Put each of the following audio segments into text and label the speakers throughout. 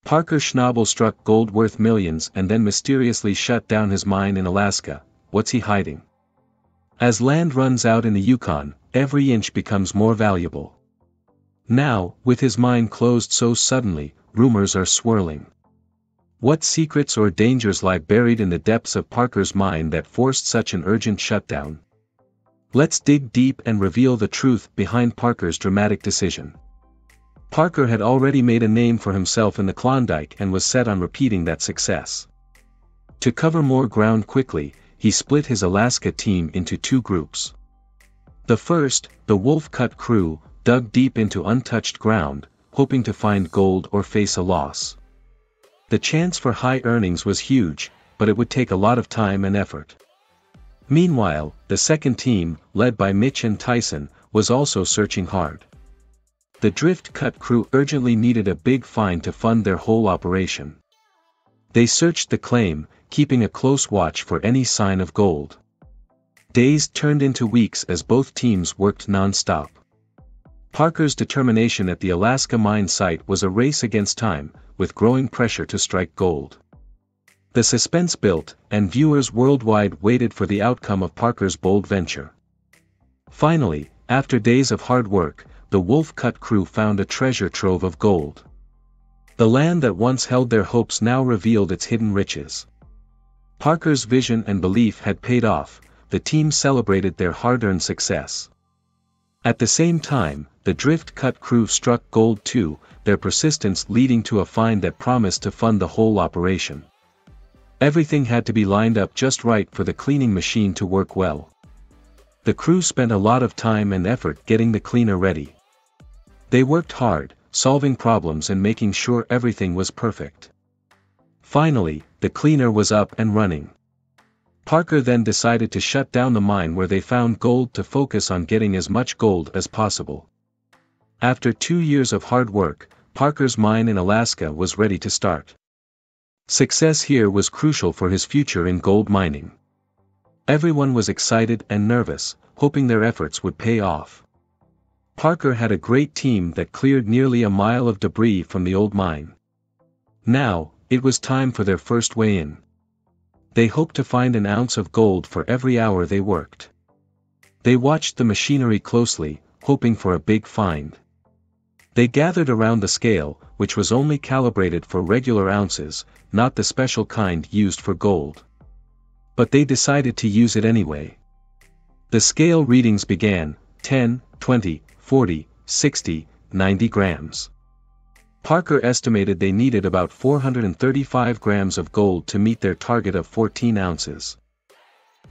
Speaker 1: Parker Schnabel struck gold worth millions and then mysteriously shut down his mine in Alaska. What's he hiding? As land runs out in the Yukon, every inch becomes more valuable. Now, with his mine closed so suddenly, rumors are swirling. What secrets or dangers lie buried in the depths of Parker's mine that forced such an urgent shutdown? Let's dig deep and reveal the truth behind Parker's dramatic decision. Parker had already made a name for himself in the Klondike and was set on repeating that success. To cover more ground quickly, he split his Alaska team into two groups. The first, the Wolf Cut crew, dug deep into untouched ground, hoping to find gold or face a loss. The chance for high earnings was huge, but it would take a lot of time and effort. Meanwhile, the second team, led by Mitch and Tyson, was also searching hard. The Drift Cut crew urgently needed a big find to fund their whole operation. They searched the claim, keeping a close watch for any sign of gold. Days turned into weeks as both teams worked non-stop. Parker's determination at the Alaska mine site was a race against time, with growing pressure to strike gold. The suspense built, and viewers worldwide waited for the outcome of Parker's bold venture. Finally, after days of hard work, the Wolf Cut crew found a treasure trove of gold. The land that once held their hopes now revealed its hidden riches. Parker's vision and belief had paid off. The team celebrated their hard-earned success. At the same time, the Drift Cut crew struck gold too, their persistence leading to a find that promised to fund the whole operation. Everything had to be lined up just right for the cleaning machine to work well. The crew spent a lot of time and effort getting the cleaner ready. They worked hard, solving problems and making sure everything was perfect. Finally, the cleaner was up and running. Parker then decided to shut down the mine where they found gold to focus on getting as much gold as possible. After 2 years of hard work, Parker's mine in Alaska was ready to start. Success here was crucial for his future in gold mining. Everyone was excited and nervous, hoping their efforts would pay off. Parker had a great team that cleared nearly a mile of debris from the old mine. Now, it was time for their first weigh-in. They hoped to find an ounce of gold for every hour they worked. They watched the machinery closely, hoping for a big find. They gathered around the scale, which was only calibrated for regular ounces, not the special kind used for gold. But they decided to use it anyway. The scale readings began, 10, 20, 40, 60, 90 grams. Parker estimated they needed about 435 grams of gold to meet their target of 14 ounces.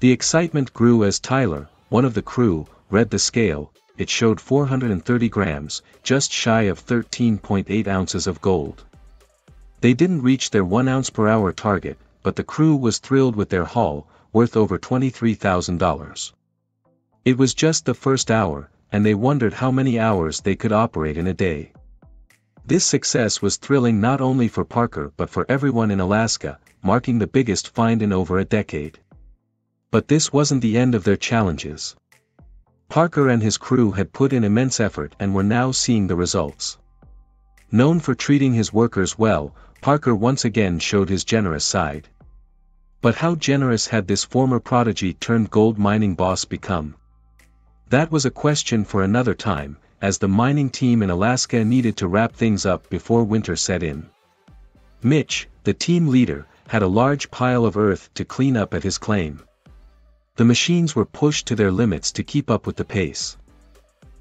Speaker 1: The excitement grew as Tyler, one of the crew, read the scale. It showed 430 grams, just shy of 13.8 ounces of gold. They didn't reach their 1 ounce per hour target, but the crew was thrilled with their haul, worth over $23,000. It was just the first hour, and they wondered how many hours they could operate in a day. This success was thrilling not only for Parker but for everyone in Alaska, marking the biggest find in over a decade. But this wasn't the end of their challenges. Parker and his crew had put in immense effort and were now seeing the results. Known for treating his workers well, Parker once again showed his generous side. But how generous had this former prodigy turned gold mining boss become? That was a question for another time, as the mining team in Alaska needed to wrap things up before winter set in. Mitch, the team leader, had a large pile of earth to clean up at his claim. The machines were pushed to their limits to keep up with the pace.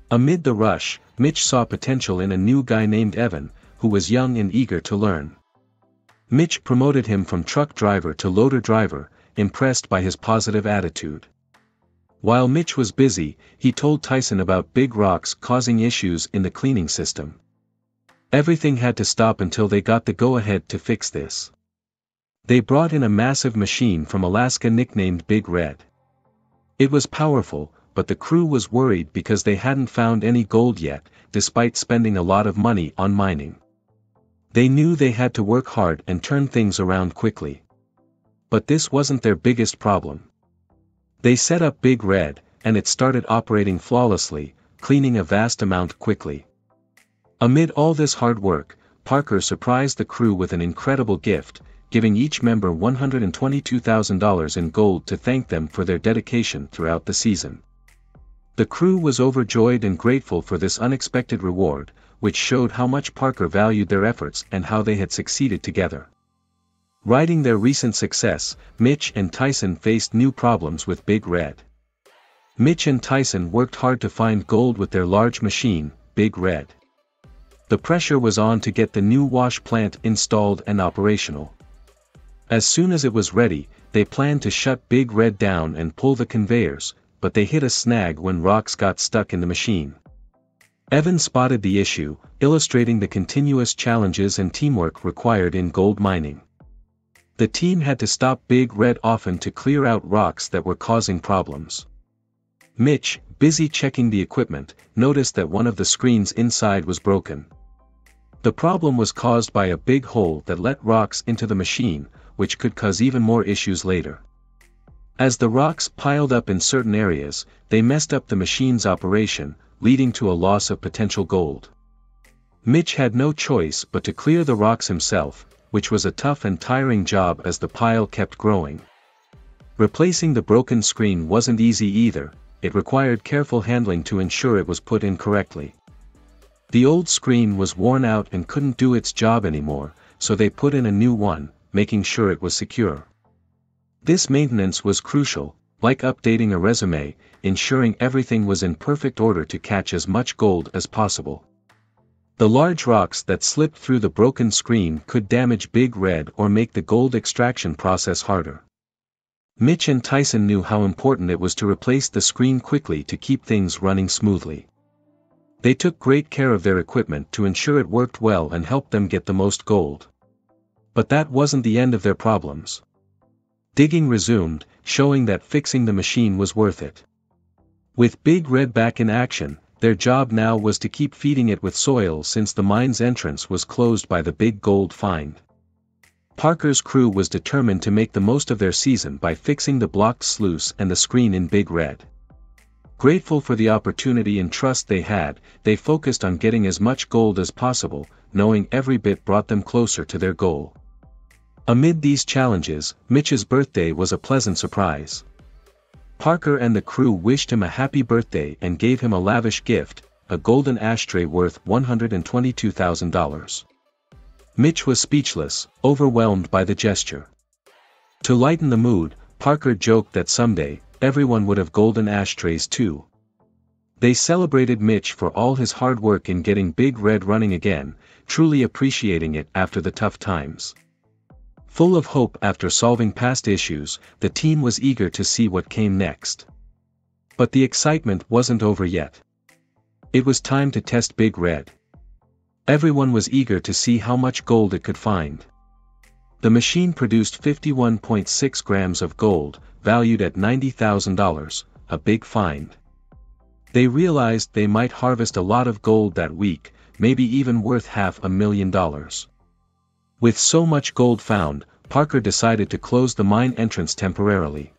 Speaker 1: Amid the rush, Mitch saw potential in a new guy named Evan, who was young and eager to learn. Mitch promoted him from truck driver to loader driver, impressed by his positive attitude. While Mitch was busy, he told Tyson about big rocks causing issues in the cleaning system. Everything had to stop until they got the go-ahead to fix this. They brought in a massive machine from Alaska nicknamed Big Red. It was powerful, but the crew was worried because they hadn't found any gold yet, despite spending a lot of money on mining. They knew they had to work hard and turn things around quickly. But this wasn't their biggest problem. They set up Big Red, and it started operating flawlessly, cleaning a vast amount quickly. Amid all this hard work, Parker surprised the crew with an incredible gift, giving each member $122,000 in gold to thank them for their dedication throughout the season. The crew was overjoyed and grateful for this unexpected reward, which showed how much Parker valued their efforts and how they had succeeded together. Riding their recent success, Mitch and Tyson faced new problems with Big Red. Mitch and Tyson worked hard to find gold with their large machine, Big Red. The pressure was on to get the new wash plant installed and operational. As soon as it was ready, they planned to shut Big Red down and pull the conveyors, but they hit a snag when rocks got stuck in the machine. Evan spotted the issue, illustrating the continuous challenges and teamwork required in gold mining. The team had to stop Big Red often to clear out rocks that were causing problems. Mitch, busy checking the equipment, noticed that one of the screens inside was broken. The problem was caused by a big hole that let rocks into the machine, which could cause even more issues later. As the rocks piled up in certain areas, they messed up the machine's operation, leading to a loss of potential gold. Mitch had no choice but to clear the rocks himself, which was a tough and tiring job as the pile kept growing. Replacing the broken screen wasn't easy either, it required careful handling to ensure it was put in correctly. The old screen was worn out and couldn't do its job anymore, so they put in a new one, making sure it was secure. This maintenance was crucial, like updating a resume, ensuring everything was in perfect order to catch as much gold as possible. The large rocks that slipped through the broken screen could damage Big Red or make the gold extraction process harder. Mitch and Tyson knew how important it was to replace the screen quickly to keep things running smoothly. They took great care of their equipment to ensure it worked well and helped them get the most gold. But that wasn't the end of their problems. Digging resumed, showing that fixing the machine was worth it. With Big Red back in action, their job now was to keep feeding it with soil since the mine's entrance was closed by the big gold find. Parker's crew was determined to make the most of their season by fixing the blocked sluice and the screen in Big Red. Grateful for the opportunity and trust they had, they focused on getting as much gold as possible, knowing every bit brought them closer to their goal. Amid these challenges, Mitch's birthday was a pleasant surprise. Parker and the crew wished him a happy birthday and gave him a lavish gift, a golden ashtray worth $122,000. Mitch was speechless, overwhelmed by the gesture. To lighten the mood, Parker joked that someday, everyone would have golden ashtrays too. They celebrated Mitch for all his hard work in getting Big Red running again, truly appreciating it after the tough times. Full of hope after solving past issues, the team was eager to see what came next. But the excitement wasn't over yet. It was time to test Big Red. Everyone was eager to see how much gold it could find. The machine produced 51.6 grams of gold, valued at $90,000, a big find. They realized they might harvest a lot of gold that week, maybe even worth $500,000. With so much gold found, Parker decided to close the mine entrance temporarily.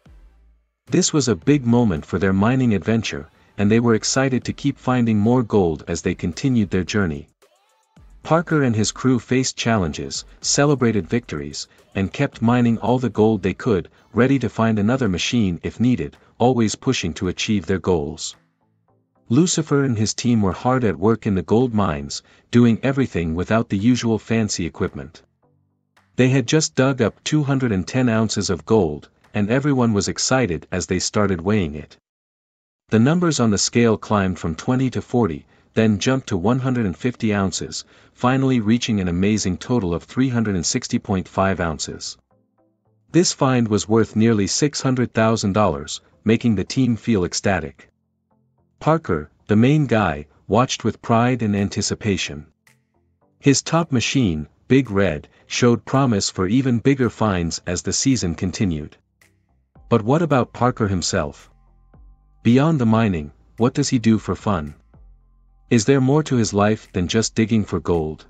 Speaker 1: This was a big moment for their mining adventure, and they were excited to keep finding more gold as they continued their journey. Parker and his crew faced challenges, celebrated victories, and kept mining all the gold they could, ready to find another machine if needed, always pushing to achieve their goals. Lucifer and his team were hard at work in the gold mines, doing everything without the usual fancy equipment. They had just dug up 210 ounces of gold, and everyone was excited as they started weighing it. The numbers on the scale climbed from 20 to 40, then jumped to 150 ounces, finally reaching an amazing total of 360.5 ounces. This find was worth nearly $600,000, making the team feel ecstatic. Parker, the main guy, watched with pride and anticipation. His top machine, Big Red, showed promise for even bigger finds as the season continued. But what about Parker himself? Beyond the mining, what does he do for fun? Is there more to his life than just digging for gold?